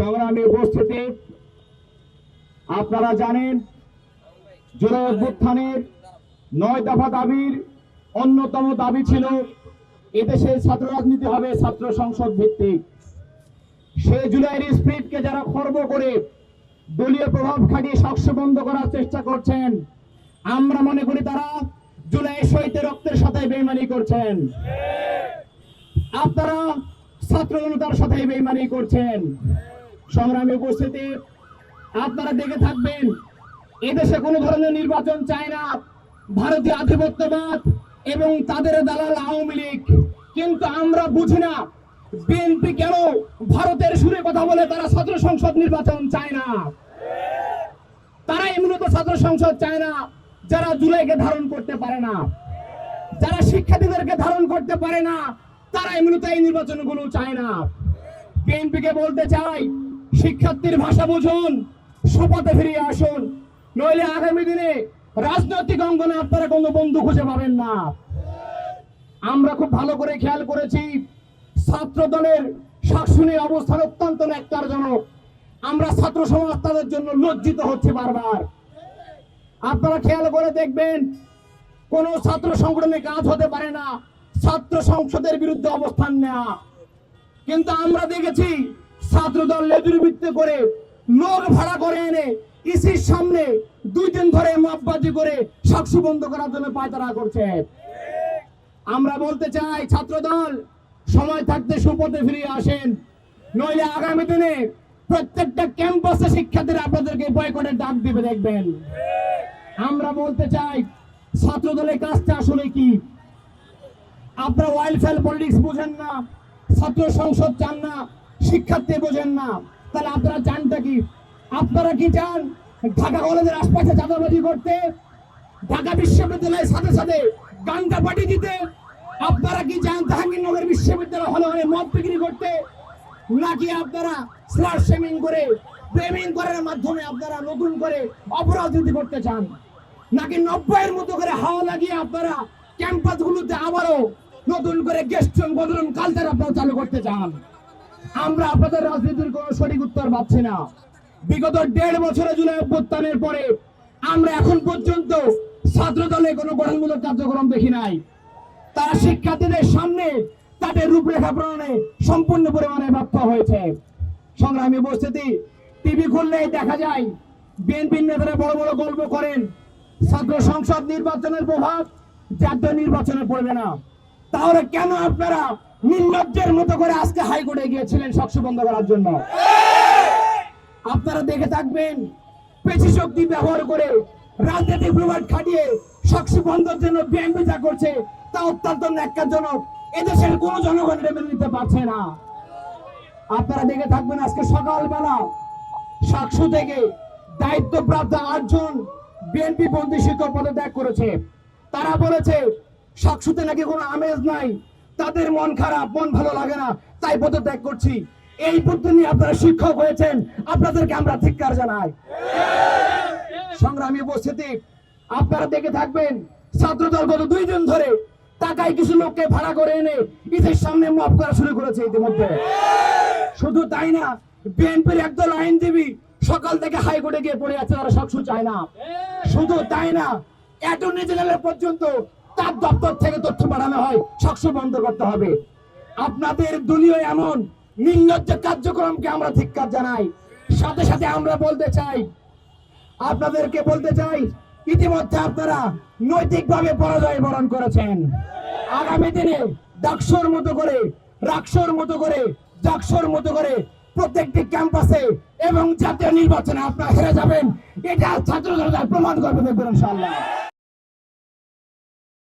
সংগ্রামী উপস্থিতি, আপনারা জানেন জুলাই অভ্যুত্থানের 9 দফা দাবির অন্যতম দাবি ছিল এদেশে ছাত্র রাজনীতি হবে ছাত্র সংসদ ভিত্তিক। সেই জুলাইয়ের স্পিরিটকে যারা খর্ব করে দলীয় প্রভাব খাটিয়ে সাক্ষ্য বন্ধ করার চেষ্টা করছেন, আমরা মনে করি তারা জুলাই শহীদের রক্তের সাথে বেইমানি করছেন। আপনারা ছাত্র জনতার সাথে বেইমানি করছেন। সংগ্রামী উপস্থিতি, আপনারা দেখে থাকবেন এদেশে কোনো ধরনের নির্বাচন চায় না ভারতীয় আধিপত্যবাদ এবং তাদের দালাল আওয়ামী লীগ। কিন্তু আমরা বুঝি না বিএনপি কেন ভারতের সুরে কথা বলে তারা ছাত্র সংসদ নির্বাচন চায় না। তারাই মূলত ছাত্র সংসদ চায় না যারা জুলাইকে ধারণ করতে পারে না, যারা শিক্ষার্থীদেরকে ধারণ করতে পারে না, তারাই মূলত এই নির্বাচনগুলো চায় না। বিএনপিকে বলতে চাই, শিক্ষার্থীর ভাষা বুঝুন, শপথে ফিরিয়ে আসুন, নইলে আগামী দিনে রাজনৈতিক অঙ্গনে আপনারা কোনো বন্ধু খুঁজে পাবেন না। আমরা খুব ভালো করে খেয়াল করেছি ছাত্র দলের শাসনের অবস্থান অত্যন্ত ন্যক্কারজনক। আমরা ছাত্র সমাজ তাদের জন্য লজ্জিত হচ্ছে বারবার। আপনারা খেয়াল করে দেখবেন কোন ছাত্র সংগঠনে কাজ হতে পারে না ছাত্র সংসদের বিরুদ্ধে অবস্থান নেওয়া, কিন্তু আমরা দেখেছি ছাত্র দল লেজুরবৃত্তি করে লোক ভাড়া করে এনে ইসির সামনে 2 দিন ধরে মববাজি করে সাক্ষ্য বন্ধ করার জন্য পায়তারা করছে। আমরা বলতে চাই ছাত্র দল সময় থাকতে শপথে ফিরে আসেন, নইলে আগামী দিনে প্রত্যেকটা ক্যাম্পাসে শিক্ষার্থীরা আপনাদেরকে বয়কটের ডাক দিবে দেখবেন। আমরা বলতে চাই ছাত্র দলের কাজটা আসলে কি? আপনারা ওয়েলফেয়ার পলিটিক্স বুঝেন না, ছাত্র সংসদ চান না, শিক্ষার্থী বোঝেন না, তাহলে আপনারা চানটা কি? আপনারা কি চান ঢাকা কলেজের আশপাশে চাঁদাবাজি করতে, ঢাকা বিশ্ববিদ্যালয়ের সাথে সাথে গান্দা পার্টি দিতে? আপনারা কি চান জাহাঙ্গীরনগর বিশ্ববিদ্যালয় হলে হলে মদ বিক্রি করতে? নাকি আপনারা স্লার শেমিং করে প্রেমিং করার মাধ্যমে আপনারা নতুন করে অপরাজনীতি করতে চান? নাকি 90-এর মতো করে হাওয়া লাগিয়ে আপনারা ক্যাম্পাসগুলোতে আবারও নতুন করে গেস্টন বদলন কালচার আপনারা চালু করতে চান? আমরা আপনাদের রাজনীতির কোনো সঠিক উত্তর পাচ্ছি না। বিগত 1.5 বছরে জুলাই অভ্যুত্থানের পরে আমরা এখন পর্যন্ত ছাত্র দলে কোনো গঠনমূলক কার্যক্রম দেখি নাই। তারা শিক্ষার্থীদের সামনে তাদের রূপরেখা প্রণয়নে সম্পূর্ণ পরিমাণে ব্যর্থ হয়েছে। সংগ্রামী উপস্থিতি, টিভি খুললেই দেখা যায় বিএনপির নেতারা বড় বড় গল্প করেন ছাত্র সংসদ নির্বাচনের প্রভাব জাতীয় নির্বাচনে পড়বে না। তাহলে কেন আপনারা নির্লজ্জের মতো করে আজকে হাইকোর্টে গিয়েছিলেন সাক্ষ্য বন্ধ করার জন্য? আপনারা দেখে থাকবেন পেশি শক্তি ব্যবহার করে রাজনৈতিক প্রভাব খাটিয়ে সাক্ষ্য বন্ধের জন্য বিএনপি যা করছে তা অত্যন্ত ন্যাক্কারজনক। এদেশের কোন জনগণ এটা মেনে নিতে পারছে না। আপনারা দেখে থাকবেন আজকে সকালবেলা সাক্ষ্য থেকে দায়িত্বপ্রাপ্ত 8 জন বিএনপি বন্দী শিক্ষক পদত্যাগ করেছে। তারা বলেছে সাক্ষ্যতে নাকি কোনো আমেজ নাই, তাদের মন খারাপ, মন ভালো লাগে না, তাই পদত্যাগ করছি। এই পদ্ধতি নিয়ে আপনারা শিক্ষক হয়েছেন, আপনাদেরকে আমরা ধিক্কার জানাই। সংগ্রামী উপস্থিতি, আপনারা দেখে থাকবেন ছাত্রদল গত 2 দিন ধরে টাকায় কিছু লোককে ভাড়া করে এনে ঈদের সামনে মব করা শুরু করেছে ইতিমধ্যে। শুধু তাই না, বিএনপির একদল আইনজীবী সকাল থেকে হাইকোর্টে গিয়ে পড়ে আছে, তারা সাক্ষ্য চায় না। শুধু তাই না, অ্যাটর্নি জেনারেল পর্যন্ত তার দপ্তর থেকে তথ্য পাঠানো হয় সাক্ষ্য বন্ধ করতে হবে। আপনাদের দলীয় এমন নির্লজ্জ কার্যক্রমকে আমরা ধিক্কার জানাই। সাথে সাথে আমরা আপনাদেরকে বলতে চাই ইতিমধ্যে আপনারা নৈতিকভাবে পরাজয় বরণ করেছেন। আগামী দিনে ডাকসুর মতো করে, রাকসুর মতো করে, জাকসুর মতো করে প্রত্যেকটি ক্যাম্পাসে এবং জাতীয় নির্বাচনে আপনারা হেরে যাবেন। এটা ছাত্র জনতা প্রমাণ করবে, দেখবেন ইনশাআল্লাহ।